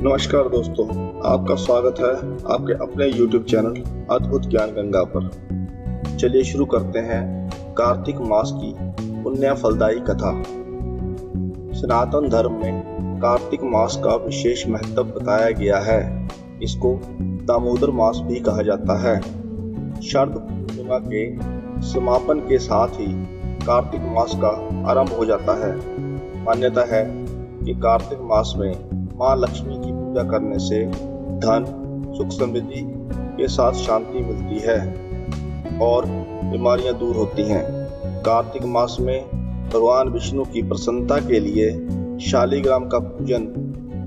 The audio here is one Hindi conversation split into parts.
नमस्कार दोस्तों, आपका स्वागत है आपके अपने YouTube चैनल अद्भुत ज्ञान गंगा पर। चलिए शुरू करते हैं कार्तिक मास की पुण्य फलदायी कथा। सनातन धर्म में कार्तिक मास का विशेष महत्व बताया गया है। इसको दामोदर मास भी कहा जाता है। शरद पूर्णिमा के समापन के साथ ही कार्तिक मास का आरंभ हो जाता है। मान्यता है कि कार्तिक मास में माँ लक्ष्मी की पूजा करने से धन, सुख, समृद्धि के साथ शांति मिलती है और बीमारियां दूर होती हैं। कार्तिक मास में भगवान विष्णु की प्रसन्नता के लिए शालिग्राम का पूजन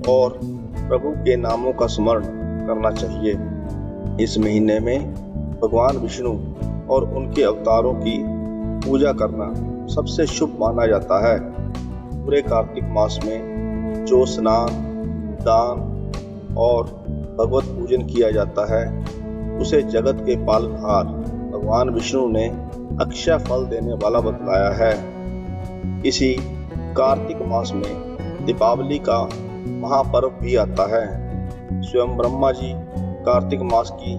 और प्रभु के नामों का स्मरण करना चाहिए। इस महीने में भगवान विष्णु और उनके अवतारों की पूजा करना सबसे शुभ माना जाता है। पूरे कार्तिक मास में जो स्नान, दान और भगवत पूजन किया जाता है उसे जगत के पालनहार भगवान विष्णु ने अक्षय फल देने वाला बतलाया है। इसी कार्तिक मास में दीपावली का महापर्व भी आता है। स्वयं ब्रह्मा जी कार्तिक मास की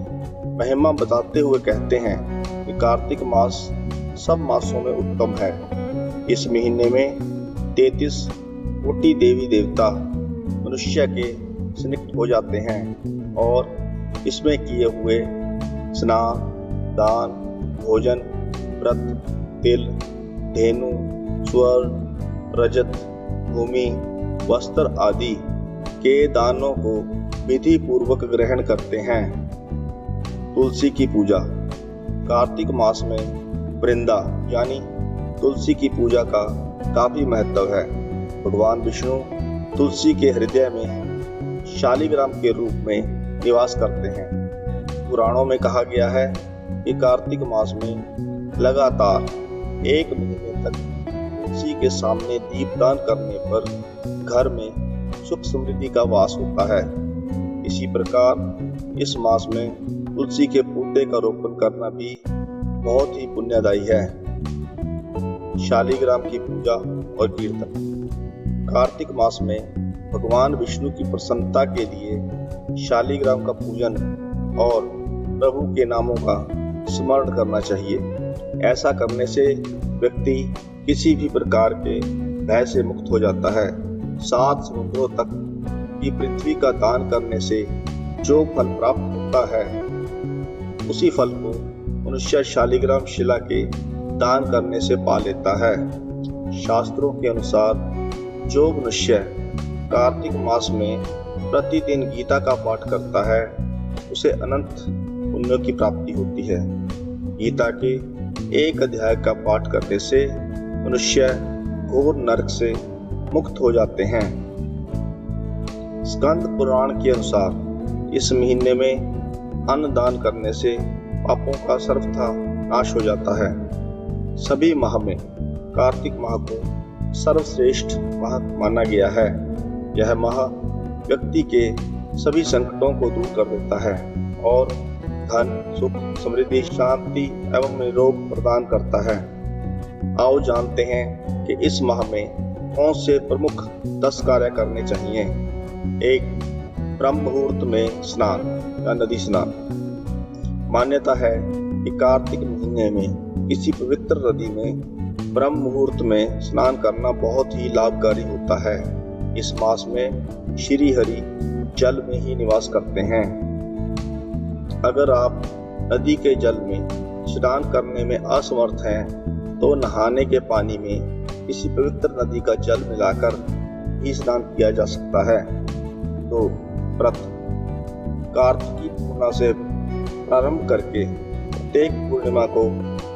महिमा बताते हुए कहते हैं कि कार्तिक मास सब मासों में उत्तम है। इस महीने में 33 कोटि देवी देवता मनुष्य के सन्निहित हो जाते हैं और इसमें किए हुए स्नान, दान, भोजन, व्रत, तिल, धेनु, स्वर्ण, रजत, भूमि, वस्त्र आदि के दानों को विधि पूर्वक ग्रहण करते हैं। तुलसी की पूजा। कार्तिक मास में वृंदा यानी तुलसी की पूजा का काफी महत्व है। भगवान विष्णु तुलसी के हृदय में शालिग्राम के रूप में निवास करते हैं। पुराणों में कहा गया है कि कार्तिक मास में लगातार 1 महीने तक तुलसी के सामने दीपदान करने पर घर में सुख समृद्धि का वास होता है। इसी प्रकार इस मास में तुलसी के पौधे का रोपण करना भी बहुत ही पुण्यदायी है। शालिग्राम की पूजा और कीर्तन। कार्तिक मास में भगवान विष्णु की प्रसन्नता के लिए शालिग्राम का पूजन और प्रभु के नामों का स्मरण करना चाहिए। ऐसा करने से व्यक्ति किसी भी प्रकार के भय से मुक्त हो जाता है। 7 समुद्रों तक की पृथ्वी का दान करने से जो फल प्राप्त होता है उसी फल को मनुष्य शालिग्राम शिला के दान करने से पा लेता है। शास्त्रों के अनुसार जो मनुष्य कार्तिक मास में प्रतिदिन गीता का पाठ करता है उसे अनंत पुण्यों की प्राप्ति होती है। गीता के 1 अध्याय का पाठ करने से मनुष्य घोर नरक से मुक्त हो जाते हैं। स्कंद पुराण के अनुसार इस महीने में अन्न दान करने से पापों का सर्वथा नाश हो जाता है। सभी माह में कार्तिक माह को सर्वश्रेष्ठ माह माना गया है। यह माह व्यक्ति के सभी संकटों को दूर कर देता है और धन, सुख, समृद्धि, शांति एवं निरोग प्रदान करता है। आओ जानते हैं कि इस माह में कौन से प्रमुख 10 कार्य करने चाहिए। 1. ब्रह्म मुहूर्त में स्नान या नदी स्नान। मान्यता है कि कार्तिक महीने में किसी पवित्र नदी में ब्रह्म मुहूर्त में स्नान करना बहुत ही लाभकारी होता है। इस मास में श्री हरि जल में ही निवास करते हैं। अगर आप नदी के जल में स्नान करने में असमर्थ हैं तो नहाने के पानी में किसी पवित्र नदी का जल मिलाकर भी स्नान किया जा सकता है। 2. व्रत। कार्तिकी पूर्णिमा से प्रारंभ करके प्रत्येक पूर्णिमा को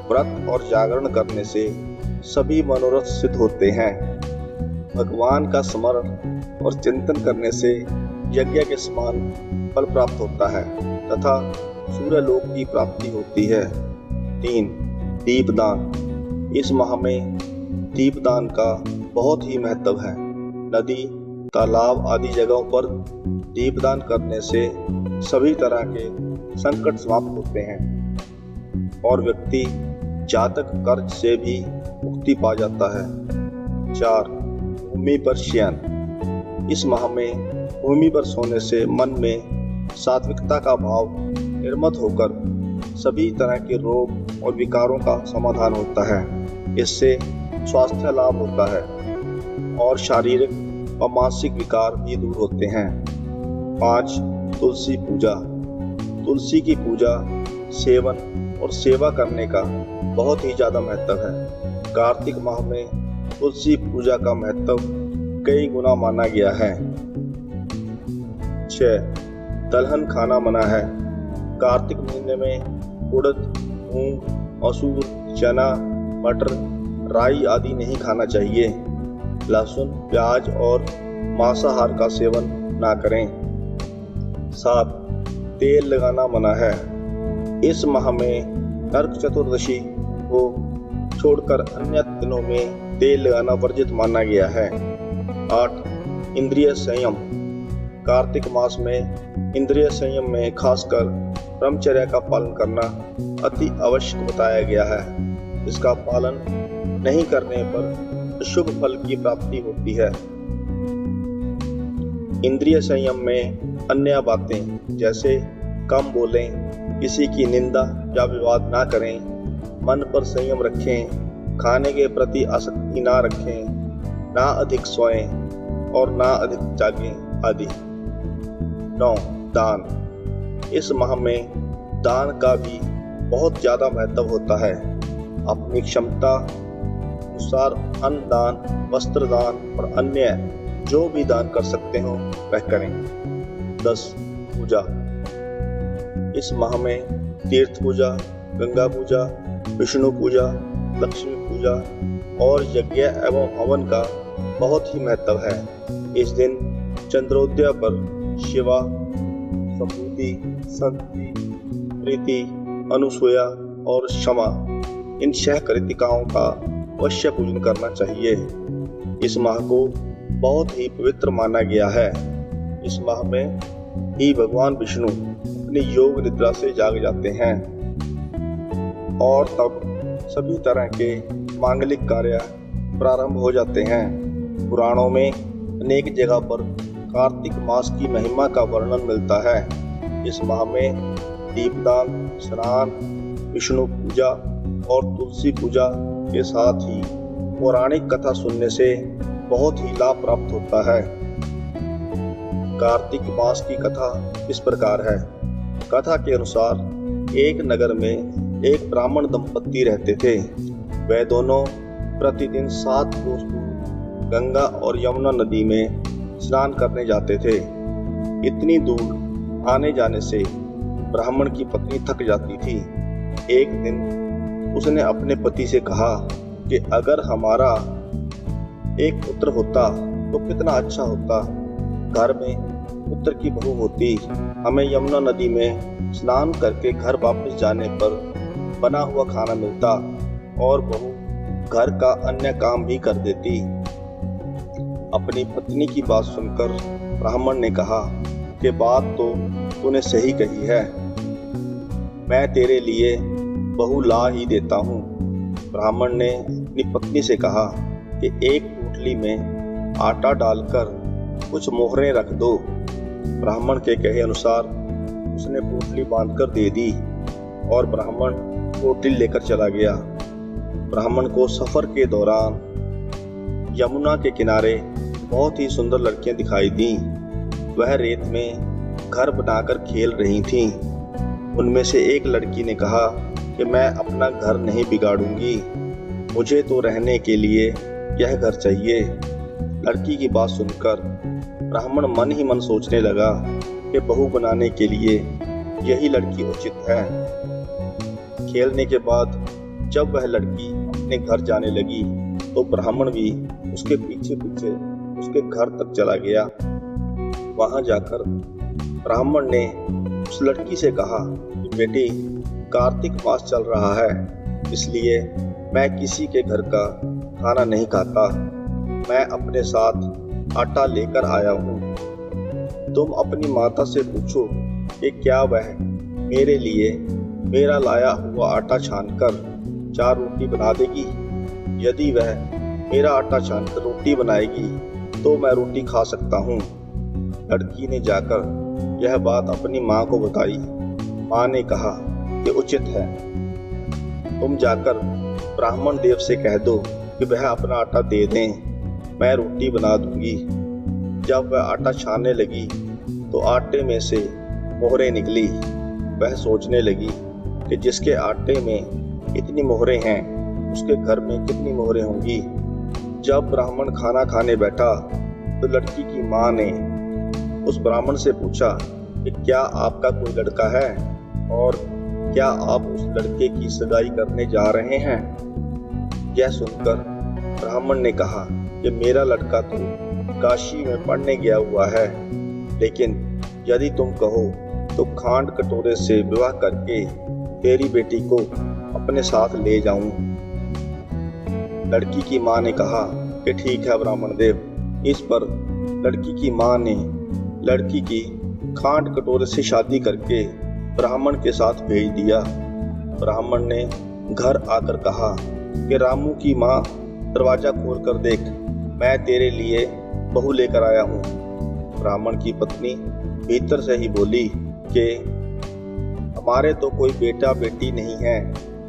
व्रत और जागरण करने से सभी मनोरथ सिद्ध होते हैं। भगवान का स्मरण और चिंतन करने से यज्ञ के समान फल प्राप्त होता है तथा सूर्य लोक की प्राप्ति होती है। 3. दीपदान। इस माह में दीपदान का बहुत ही महत्व है। नदी, तालाब आदि जगहों पर दीपदान करने से सभी तरह के संकट समाप्त होते हैं और व्यक्ति जातक कर्ज से भी मुक्ति पा जाता है। 4. भूमि पर शयन। इस माह में भूमि पर सोने से मन में सात्विकता का भाव निर्मित होकर सभी तरह के रोग और विकारों का समाधान होता है। इससे स्वास्थ्य लाभ होता है और शारीरिक व मानसिक विकार भी दूर होते हैं। 5. तुलसी पूजा। तुलसी की पूजा, सेवन और सेवा करने का बहुत ही ज़्यादा महत्व है। कार्तिक माह में तुलसी पूजा का महत्व कई गुना माना गया है। 6. दलहन खाना मना है। कार्तिक महीने में उड़द, मूंग, मसूर, चना, मटर, राई आदि नहीं खाना चाहिए। लहसुन, प्याज और मांसाहार का सेवन ना करें। 7. तेल लगाना मना है। इस माह में नरक चतुर्दशी को छोड़कर अन्य दिनों में तेल लगाना वर्जित माना गया है। 8. इंद्रिय संयम। कार्तिक मास में इंद्रिय संयम में खासकर ब्रह्मचर्य का पालन करना अति आवश्यक बताया गया है। इसका पालन नहीं करने पर शुभ फल की प्राप्ति होती है। इंद्रिय संयम में अन्य बातें जैसे कम बोलें, किसी की निंदा या विवाद ना करें, मन पर संयम रखें, खाने के प्रति आसक्ति ना रखें, ना अधिक सोएं और ना अधिक जागें आदि। 9. दान। इस माह में दान का भी बहुत ज़्यादा महत्व होता है। अपनी क्षमता अनुसार अन्न दान, वस्त्र दान और अन्य जो भी दान कर सकते हो वह करें। 10. पूजा। इस माह में तीर्थ पूजा, गंगा पूजा, विष्णु पूजा, लक्ष्मी पूजा और यज्ञ एवं हवन का बहुत ही महत्व है। इस दिन चंद्रोदय पर शिवा, संपूति, संति, प्रीति, अनुसूया और क्षमा इन 6 कृतिकाओं का अवश्य पूजन करना चाहिए। इस माह को बहुत ही पवित्र माना गया है। इस माह में ही भगवान विष्णु अपनी योग निद्रा से जाग जाते हैं और तब सभी तरह के मांगलिक कार्य प्रारंभ हो जाते हैं। पुराणों में अनेक जगह पर कार्तिक मास की महिमा का वर्णन मिलता है। इस माह में दीपदान, स्नान, विष्णु पूजा और तुलसी पूजा के साथ ही पौराणिक कथा सुनने से बहुत ही लाभ प्राप्त होता है। कार्तिक मास की कथा इस प्रकार है। कथा के अनुसार एक नगर में एक ब्राह्मण दंपत्ति रहते थे। वे दोनों प्रतिदिन 7 कोस दूर गंगा और यमुना नदी में स्नान करने जाते थे। इतनी दूर आने जाने से ब्राह्मण की पत्नी थक जाती थी। एक दिन उसने अपने पति से कहा कि अगर हमारा एक पुत्र होता तो कितना अच्छा होता। घर में पुत्र की बहू होती, हमें यमुना नदी में स्नान करके घर वापस जाने पर बना हुआ खाना मिलता और बहू घर का अन्य काम भी कर देती। अपनी पत्नी की बात सुनकर ब्राह्मण ने कहा कि बात तो तूने सही कही है, मैं तेरे लिए बहू ला ही देता हूँ। ब्राह्मण ने अपनी पत्नी से कहा कि एक पोटली में आटा डालकर कुछ मोहरें रख दो। ब्राह्मण के कहे अनुसार उसने पोटली बांधकर दे दी और ब्राह्मण पोटली लेकर चला गया। ब्राह्मण को सफर के दौरान यमुना के किनारे बहुत ही सुंदर लड़कियां दिखाई दी। वह रेत में घर बनाकर खेल रही थीं। उनमें से एक लड़की ने कहा कि मैं अपना घर नहीं बिगाड़ूंगी, मुझे तो रहने के लिए यह घर चाहिए। लड़की की बात सुनकर ब्राह्मण मन ही मन सोचने लगा कि बहू बनाने के लिए यही लड़की उचित है। खेलने के बाद जब वह लड़की अपने घर जाने लगी तो ब्राह्मण भी उसके पीछे पीछे उसके घर तक चला गया। वहां जाकर ब्राह्मण ने उस लड़की से कहा कि बेटी, कार्तिक मास चल रहा है, इसलिए मैं किसी के घर का खाना नहीं खाता। मैं अपने साथ आटा लेकर आया हूँ। तुम अपनी माता से पूछो कि क्या वह मेरे लिए मेरा लाया हुआ आटा छानकर 4 रोटी बना देगी। यदि वह मेरा आटा छानकर रोटी बनाएगी तो मैं रोटी खा सकता हूँ। लड़की ने जाकर यह बात अपनी माँ को बताई। माँ ने कहा कि उचित है, तुम जाकर ब्राह्मण देव से कह दो कि वह अपना आटा दे दें, मैं रोटी बना दूंगी। जब वह आटा छानने लगी तो आटे में से मोहरें निकली। वह सोचने लगी कि जिसके आटे में इतनी मोहरें हैं उसके घर में कितनी मोहरें होंगी। जब ब्राह्मण खाना खाने बैठा तो लड़की की माँ ने उस ब्राह्मण से पूछा कि क्या आपका कोई लड़का है और क्या आप उस लड़के की सगाई करने जा रहे हैं। यह सुनकर ब्राह्मण ने कहा कि मेरा लड़का तो काशी में पढ़ने गया हुआ है, लेकिन यदि तुम कहो तो खांड कटोरे से विवाह करके तेरी बेटी को अपने साथ ले जाऊं। लड़की की माँ ने कहा कि ठीक है ब्राह्मण देव। इस पर लड़की की माँ ने लड़की की खांड कटोरे से शादी करके ब्राह्मण के साथ भेज दिया। ब्राह्मण ने घर आकर कहा कि रामू की माँ, दरवाजा खोल कर देख, मैं तेरे लिए बहू लेकर आया हूँ। ब्राह्मण की पत्नी भीतर से ही बोली कि हमारे तो कोई बेटा बेटी नहीं है,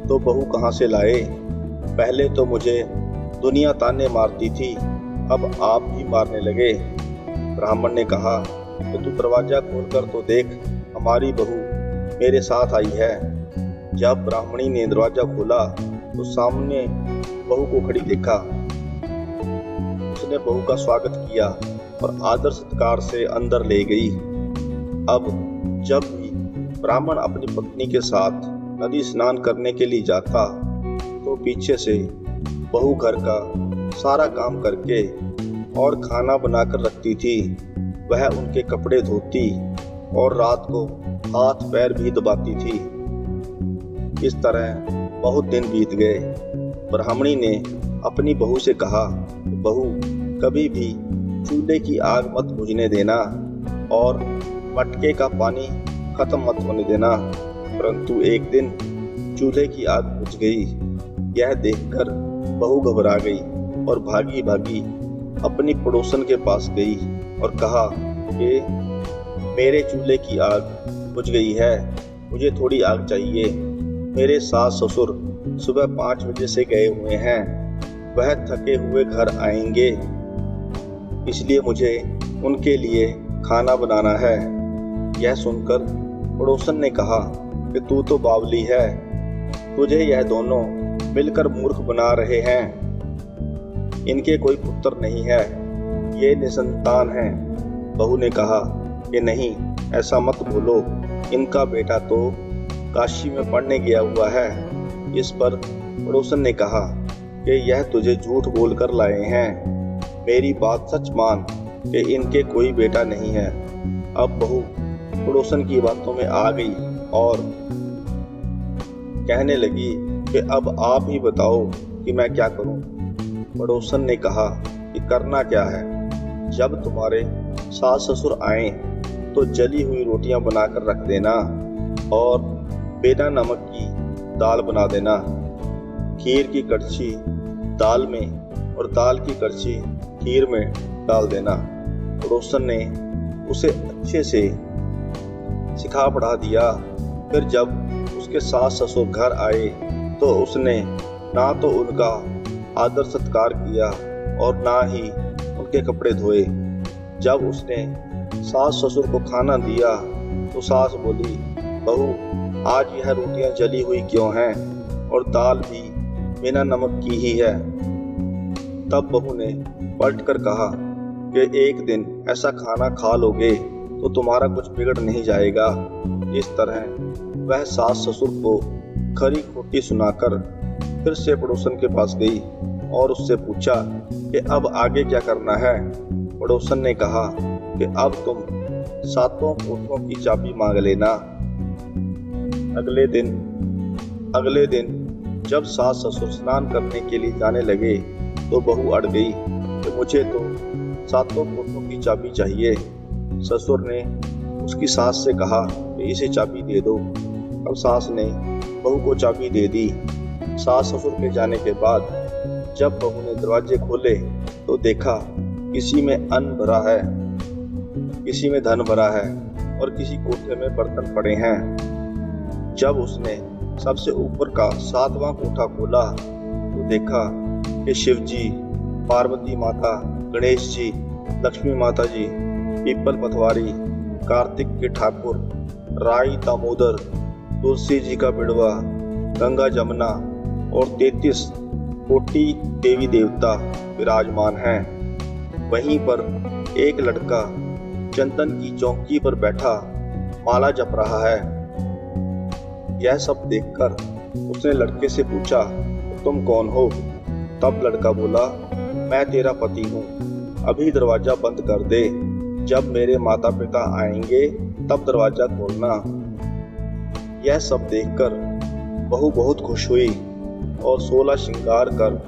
तो बहू कहाँ से लाए। पहले तो मुझे दुनिया ताने मारती थी, अब आप भी मारने लगे। ब्राह्मण ने कहा कि तू दरवाजा खोलकर तो देख, हमारी बहू मेरे साथ आई है। जब ब्राह्मणी ने दरवाजा खोला तो सामने बहू को खड़ी देखा। उसने बहू का स्वागत किया और आदर सत्कार से अंदर ले गई। अब जब भी ब्राह्मण अपनी पत्नी के साथ नदी स्नान करने के लिए जाता तो पीछे से बहू घर का सारा काम करके और खाना बनाकर रखती थी। वह उनके कपड़े धोती और रात को हाथ पैर भी दबाती थी। इस तरह बहुत दिन बीत गए। ब्राह्मणी ने अपनी बहू से कहा, बहू कभी भी चूल्हे की आग मत बुझने देना और मटके का पानी खत्म मत होने देना। परंतु एक दिन चूल्हे की आग बुझ गई। यह देखकर बहू घबरा गई और भागी भागी अपनी पड़ोसन के पास गई और कहा कि मेरे चूल्हे की आग बुझ गई है, मुझे थोड़ी आग चाहिए। मेरे सास ससुर सुबह 5 बजे से गए हुए हैं, वह थके हुए घर आएंगे, इसलिए मुझे उनके लिए खाना बनाना है। यह सुनकर पड़ोसन ने कहा कि तू तो बावली है, तुझे यह दोनों मिलकर मूर्ख बना रहे हैं। इनके कोई पुत्र नहीं है, ये निसंतान हैं। बहू ने कहा कि नहीं, ऐसा मत बोलो, इनका बेटा तो काशी में पढ़ने गया हुआ है। इस पर पड़ोसन ने कहा कि यह तुझे झूठ बोलकर लाए हैं, मेरी बात सच मान कि इनके कोई बेटा नहीं है। अब बहू पड़ोसन की बातों में आ गई और कहने लगी कि अब आप ही बताओ कि मैं क्या करूं। पड़ोसन ने कहा कि करना क्या है, जब तुम्हारे सास ससुर आए तो जली हुई रोटियां बनाकर रख देना और बिना नमक की दाल बना देना। खीर की कड़छी दाल में और दाल की कड़छी खीर में डाल देना। पड़ोसन ने उसे अच्छे से सिखा पढ़ा दिया। फिर जब उसके सास ससुर घर आए तो उसने ना तो उनका आदर सत्कार किया और ना ही उनके कपड़े धोए। जब उसने सास ससुर को खाना दिया तो सास बोली, बहू आज यह रोटियां जली हुई क्यों हैं और दाल भी बिना नमक की ही है। तब बहू ने पलट कर कहा कि एक दिन ऐसा खाना खा लोगे तो तुम्हारा कुछ बिगड़ नहीं जाएगा। इस तरह वह सास ससुर को खरी खोटी सुनाकर फिर से पड़ोसन के पास गई और उससे पूछा कि अब आगे क्या करना है। पड़ोसन ने कहा कि अब तुम 7 कोठों की चाबी मांग लेना। अगले दिन जब सास ससुर स्नान करने के लिए जाने लगे तो बहू अड़ गई कि मुझे तो 7 कोठों की चाबी चाहिए। ससुर ने उसकी सास से कहा कि इसे चाबी दे दो। अब सास ने बहू को चाबी दे दी। सास ससुर के जाने के बाद जब बहू ने दरवाजे खोले तो देखा किसी में अन्न भरा है, किसी में धन भरा है और किसी कोठे में बर्तन पड़े हैं। जब उसने सबसे ऊपर का 7वां कोठा खोला तो देखा कि शिव जी, पार्वती माता, गणेश जी, लक्ष्मी माता जी, पीपल पटवारी, कार्तिक के ठाकुर, राई दामोदर, तुलसी जी का बिड़वा, गंगा जमुना और 33 कोटि देवी देवता विराजमान हैं। वहीं पर एक लड़का चंदन की चौकी पर बैठा माला जप रहा है। यह सब देखकर उसने लड़के से पूछा, तुम कौन हो? तब लड़का बोला, मैं तेरा पति हूँ, अभी दरवाजा बंद कर दे, जब मेरे माता पिता आएंगे तब दरवाजा खोलना। यह सब देखकर बहू बहुत खुश हुई और 16 श्रृंगार कर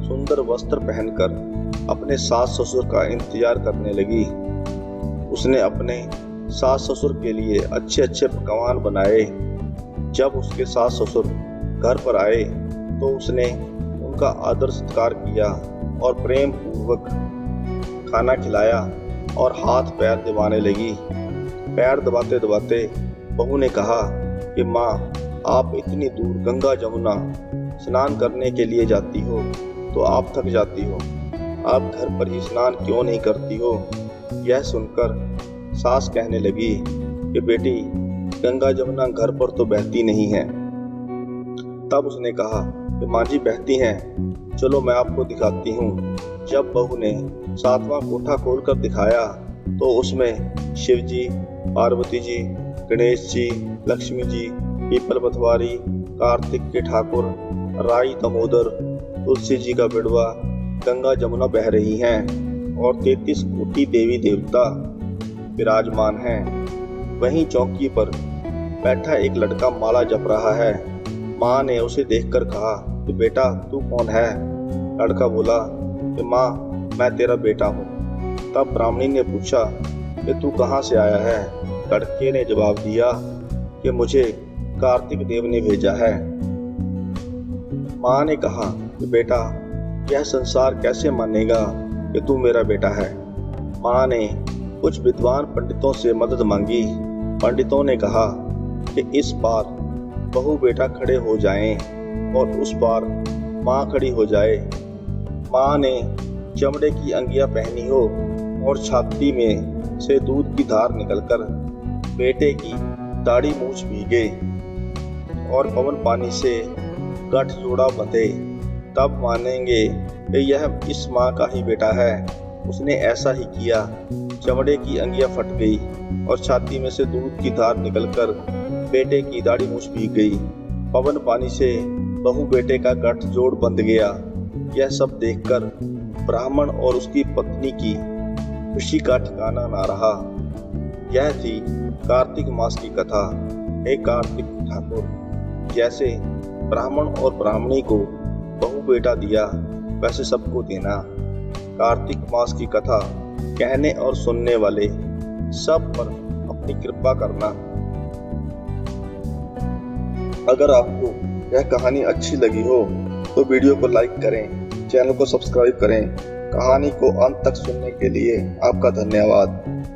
सुंदर वस्त्र पहनकर अपने सास ससुर का इंतजार करने लगी। उसने अपने सास ससुर के लिए अच्छे अच्छे पकवान बनाए। जब उसके सास ससुर घर पर आए तो उसने उनका आदर सत्कार किया और प्रेम पूर्वक खाना खिलाया और हाथ पैर दबाने लगी। पैर दबाते दबाते बहू ने कहा कि माँ, आप इतनी दूर गंगा जमुना स्नान करने के लिए जाती हो तो आप थक जाती हो, आप घर पर ही स्नान क्यों नहीं करती हो? यह सुनकर सास कहने लगी कि बेटी, गंगा जमुना घर पर तो बहती नहीं है। तब उसने कहा कि माँ जी बहती हैं, चलो मैं आपको दिखाती हूँ। जब बहू ने 7वां कोठा खोलकर दिखाया तो उसमें शिव जी, पार्वती जी, गणेश जी, लक्ष्मी जी, पीपल पटवारी, कार्तिक के ठाकुर, राई दामोदर, तुलसी जी का बिड़वा, गंगा जमुना बह रही हैं और 33 कोटि देवी देवता विराजमान हैं। वहीं चौकी पर बैठा एक लड़का माला जप रहा है। माँ ने उसे देखकर कहा कि बेटा, तू कौन है? लड़का बोला कि माँ, मैं तेरा बेटा हूँ। तब ब्राह्मणी ने पूछा कि तू कहाँ से आया है? लड़के ने जवाब दिया कि मुझे कार्तिक देव ने भेजा है। माँ ने कहा कि बेटा, यह संसार कैसे मानेगा कि तू मेरा बेटा है? माँ ने कुछ विद्वान पंडितों से मदद मांगी। पंडितों ने कहा कि इस बार बहू बेटा खड़े हो जाएं और उस बार माँ खड़ी हो जाए। माँ ने चमड़े की अंगियां पहनी हो और छाती में से दूध की धार निकलकर बेटे की दाढ़ी मूछ भीगे और पवन पानी से गठ जोड़ा बंधे, तब मानेंगे कि यह इस माँ का ही बेटा है। उसने ऐसा ही किया। चमड़े की अंगियां फट गई और छाती में से दूध की धार निकलकर बेटे की दाढ़ी मूछ भीग गई। पवन पानी से बहू बेटे का गठ जोड़ बंध गया। यह सब देखकर ब्राह्मण और उसकी पत्नी की खुशी का ठिकाना ना रहा। यह थी कार्तिक मास की कथा। हे कार्तिक ठाकुर, जैसे ब्राह्मण और ब्राह्मणी को बहू बेटा दिया वैसे सबको देना। कार्तिक मास की कथा कहने और सुनने वाले सब पर अपनी कृपा करना। अगर आपको यह कहानी अच्छी लगी हो तो वीडियो को लाइक करें, चैनल को सब्सक्राइब करें। कहानी को अंत तक सुनने के लिए आपका धन्यवाद।